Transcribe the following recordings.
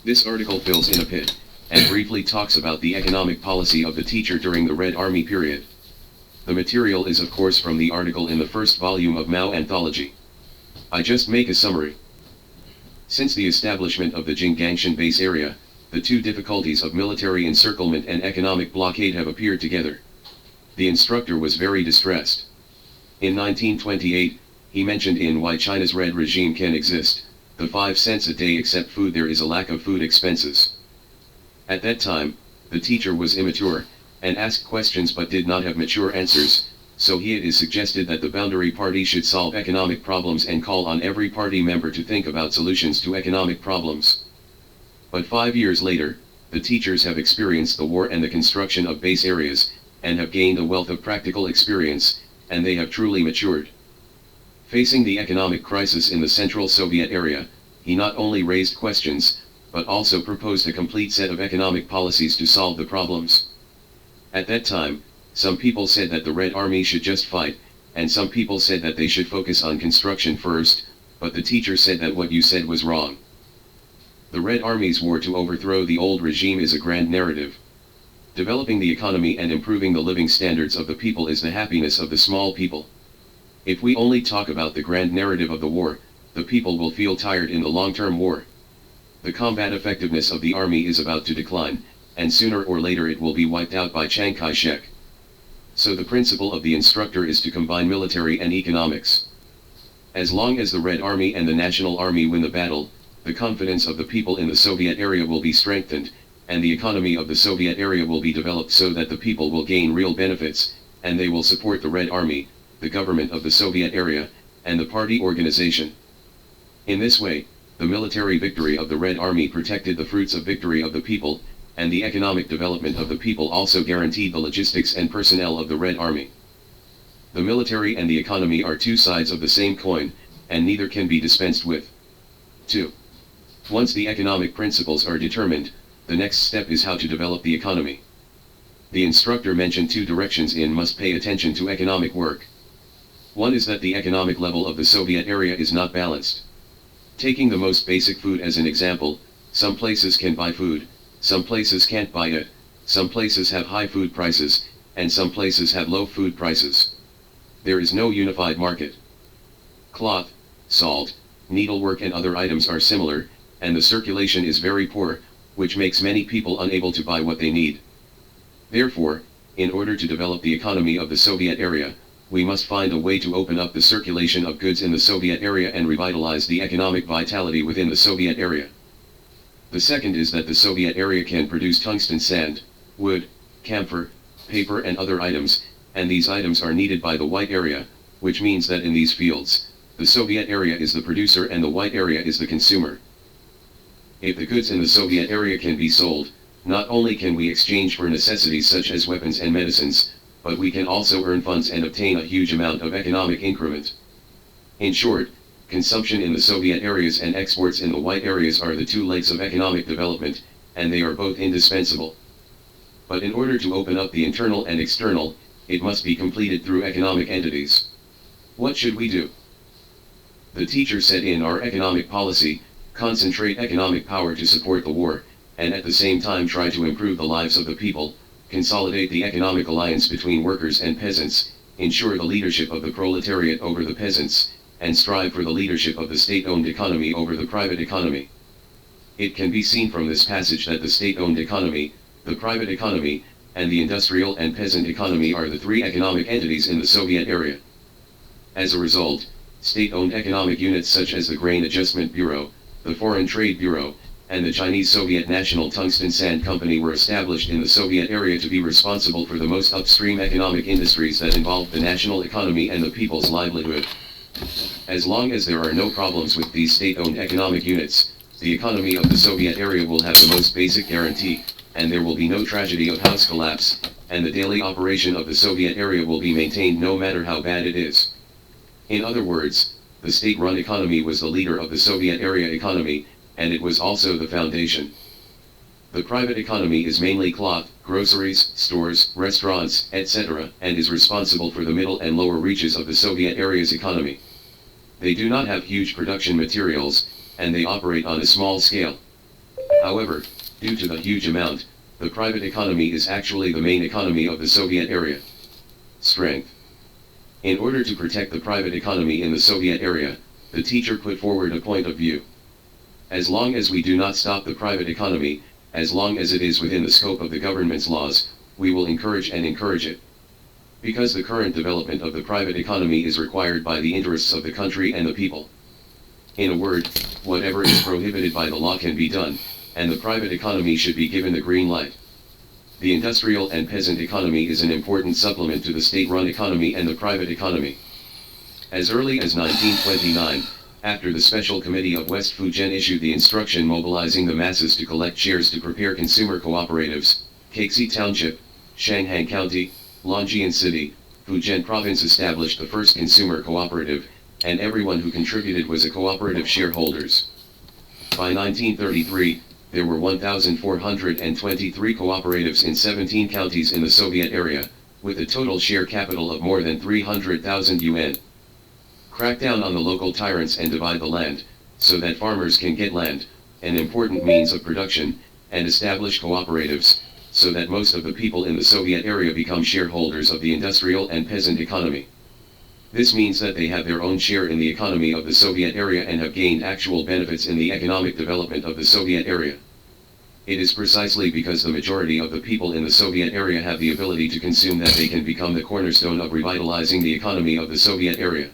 This article fills in a pit, and briefly talks about the economic policy of the teacher during the Red Army period. The material is of course from the article in the first volume of Mao Anthology. I just make a summary. Since the establishment of the Jinggangshan base area, the two difficulties of military encirclement and economic blockade have appeared together. The instructor was very distressed. In 1928, he mentioned in Why China's Red Regime Can Exist, the 5 cents a day except food there is a lack of food expenses. At that time, the teacher was immature, and asked questions but did not have mature answers, so it is suggested that the boundary party should solve economic problems and call on every party member to think about solutions to economic problems. But 5 years later, the teachers have experienced the war and the construction of base areas, and have gained a wealth of practical experience, and they have truly matured. Facing the economic crisis in the Central Soviet area, he not only raised questions, but also proposed a complete set of economic policies to solve the problems. At that time, some people said that the Red Army should just fight, and some people said that they should focus on construction first, but the teacher said that what you said was wrong. The Red Army's war to overthrow the old regime is a grand narrative. Developing the economy and improving the living standards of the people is the happiness of the small people. If we only talk about the grand narrative of the war, the people will feel tired in the long-term war. The combat effectiveness of the army is about to decline, and sooner or later it will be wiped out by Chiang Kai-shek. So the principle of the instructor is to combine military and economics. As long as the Red Army and the National Army win the battle, the confidence of the people in the Soviet area will be strengthened, and the economy of the Soviet area will be developed so that the people will gain real benefits, and they will support the Red Army, the government of the Soviet area, and the party organization. In this way, the military victory of the Red Army protected the fruits of victory of the people, and the economic development of the people also guaranteed the logistics and personnel of the Red Army. The military and the economy are two sides of the same coin, and neither can be dispensed with. 2. Once the economic principles are determined, the next step is how to develop the economy. The instructor mentioned 2 directions in must pay attention to economic work. One is that the economic level of the Soviet area is not balanced. Taking the most basic food as an example, some places can buy food, some places can't buy it, some places have high food prices, and some places have low food prices. There is no unified market. Cloth, salt, needlework and other items are similar, and the circulation is very poor, which makes many people unable to buy what they need. Therefore, in order to develop the economy of the Soviet area, we must find a way to open up the circulation of goods in the Soviet area and revitalize the economic vitality within the Soviet area. The second is that the Soviet area can produce tungsten sand, wood, camphor, paper and other items, and these items are needed by the white area, which means that in these fields, the Soviet area is the producer and the white area is the consumer. If the goods in the Soviet area can be sold, not only can we exchange for necessities such as weapons and medicines, but we can also earn funds and obtain a huge amount of economic increment. In short, consumption in the Soviet areas and exports in the white areas are the 2 legs of economic development, and they are both indispensable. But in order to open up the internal and external, it must be completed through economic entities. What should we do? The teacher said in our economic policy, concentrate economic power to support the war, and at the same time try to improve the lives of the people, consolidate the economic alliance between workers and peasants, ensure the leadership of the proletariat over the peasants, and strive for the leadership of the state-owned economy over the private economy. It can be seen from this passage that the state-owned economy, the private economy, and the industrial and peasant economy are the 3 economic entities in the Soviet area. As a result, state-owned economic units such as the Grain Adjustment Bureau, the Foreign Trade Bureau, and the Chinese Soviet National Tungsten Sand Company were established in the Soviet area to be responsible for the most upstream economic industries that involve the national economy and the people's livelihood. As long as there are no problems with these state-owned economic units, the economy of the Soviet area will have the most basic guarantee, and there will be no tragedy of house collapse, and the daily operation of the Soviet area will be maintained no matter how bad it is. In other words, the state-run economy was the leader of the Soviet area economy, and it was also the foundation. The private economy is mainly cloth, groceries, stores, restaurants, etc., and is responsible for the middle and lower reaches of the Soviet area's economy. They do not have huge production materials, and they operate on a small scale. However, due to the huge amount, the private economy is actually the main economy of the Soviet area. Strength. In order to protect the private economy in the Soviet area, the teacher put forward a point of view. As long as we do not stop the private economy, as long as it is within the scope of the government's laws, we will encourage it. Because the current development of the private economy is required by the interests of the country and the people. In a word, whatever is prohibited by the law can be done, and the private economy should be given the green light. The industrial and peasant economy is an important supplement to the state-run economy and the private economy. As early as 1929, after the Special Committee of West Fujian issued the instruction mobilizing the masses to collect shares to prepare consumer cooperatives, Kexi Township, Shanghang County, Longjian City, Fujian Province established the first consumer cooperative, and everyone who contributed was a cooperative shareholders. By 1933, there were 1,423 cooperatives in 17 counties in the Soviet area, with a total share capital of more than 300,000 yuan. Crack down on the local tyrants and divide the land, so that farmers can get land, an important means of production, and establish cooperatives, so that most of the people in the Soviet area become shareholders of the industrial and peasant economy. This means that they have their own share in the economy of the Soviet area and have gained actual benefits in the economic development of the Soviet area. It is precisely because the majority of the people in the Soviet area have the ability to consume that they can become the cornerstone of revitalizing the economy of the Soviet area.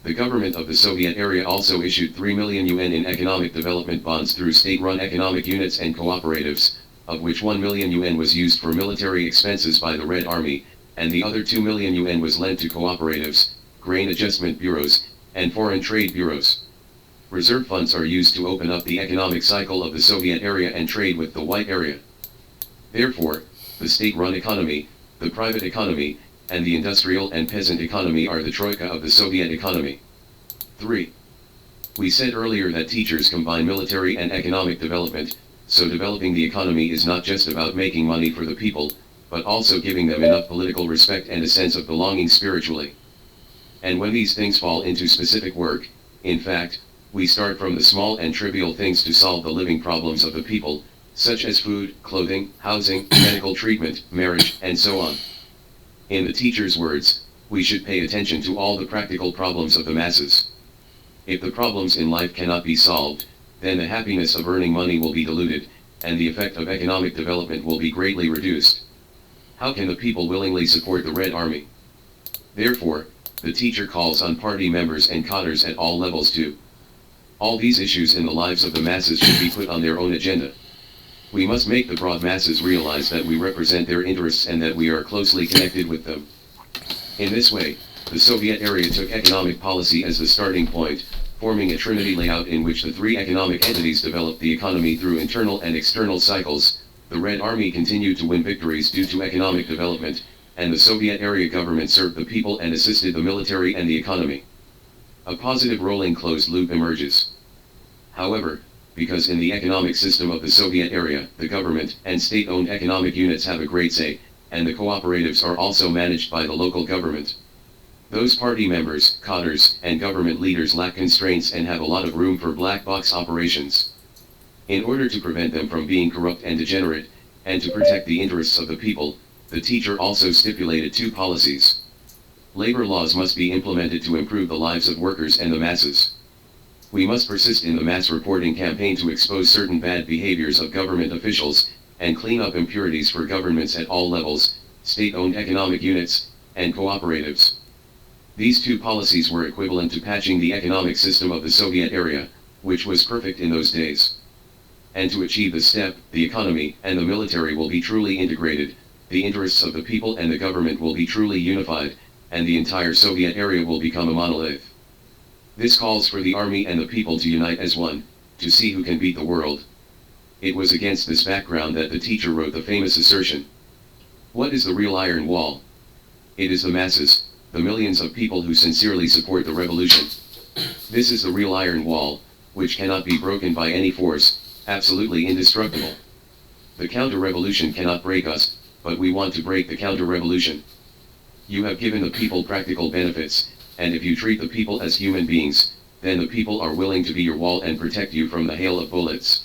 The government of the Soviet area also issued 3 million yuan in economic development bonds through state-run economic units and cooperatives, of which 1 million yuan was used for military expenses by the Red Army, and the other 2 million yuan was lent to cooperatives, grain adjustment bureaus, and foreign trade bureaus. Reserve funds are used to open up the economic cycle of the Soviet area and trade with the white area. Therefore, the state-run economy, the private economy, and the industrial and peasant economy are the troika of the Soviet economy. 3. We said earlier that teachers combine military and economic development, so developing the economy is not just about making money for the people, but also giving them enough political respect and a sense of belonging spiritually. And when these things fall into specific work, in fact, we start from the small and trivial things to solve the living problems of the people, such as food, clothing, housing, medical treatment, marriage, and so on. In the teacher's words, we should pay attention to all the practical problems of the masses. If the problems in life cannot be solved, then the happiness of earning money will be diluted, and the effect of economic development will be greatly reduced. How can the people willingly support the Red Army? Therefore, the teacher calls on party members and cadres at all levels to. All these issues in the lives of the masses should be put on their own agenda. We must make the broad masses realize that we represent their interests and that we are closely connected with them. In this way, the Soviet area took economic policy as the starting point, forming a trinity layout in which the three economic entities developed the economy through internal and external cycles. The Red Army continued to win victories due to economic development, and the Soviet area government served the people and assisted the military and the economy. A positive rolling closed loop emerges. However, because in the economic system of the Soviet area, the government and state-owned economic units have a great say, and the cooperatives are also managed by the local government. Those party members, cadres, and government leaders lack constraints and have a lot of room for black box operations. In order to prevent them from being corrupt and degenerate, and to protect the interests of the people, the teacher also stipulated two policies. Labor laws must be implemented to improve the lives of workers and the masses. We must persist in the mass reporting campaign to expose certain bad behaviors of government officials, and clean up impurities for governments at all levels, state-owned economic units, and cooperatives. These two policies were equivalent to patching the economic system of the Soviet area, which was perfect in those days. And to achieve this step, the economy and the military will be truly integrated, the interests of the people and the government will be truly unified, and the entire Soviet area will become a monolith. This calls for the army and the people to unite as one, to see who can beat the world. It was against this background that the teacher wrote the famous assertion. What is the real iron wall? It is the masses, the millions of people who sincerely support the revolution. This is the real iron wall, which cannot be broken by any force, absolutely indestructible. The counter-revolution cannot break us, but we want to break the counter-revolution. You have given the people practical benefits, and if you treat the people as human beings, then the people are willing to be your wall and protect you from the hail of bullets.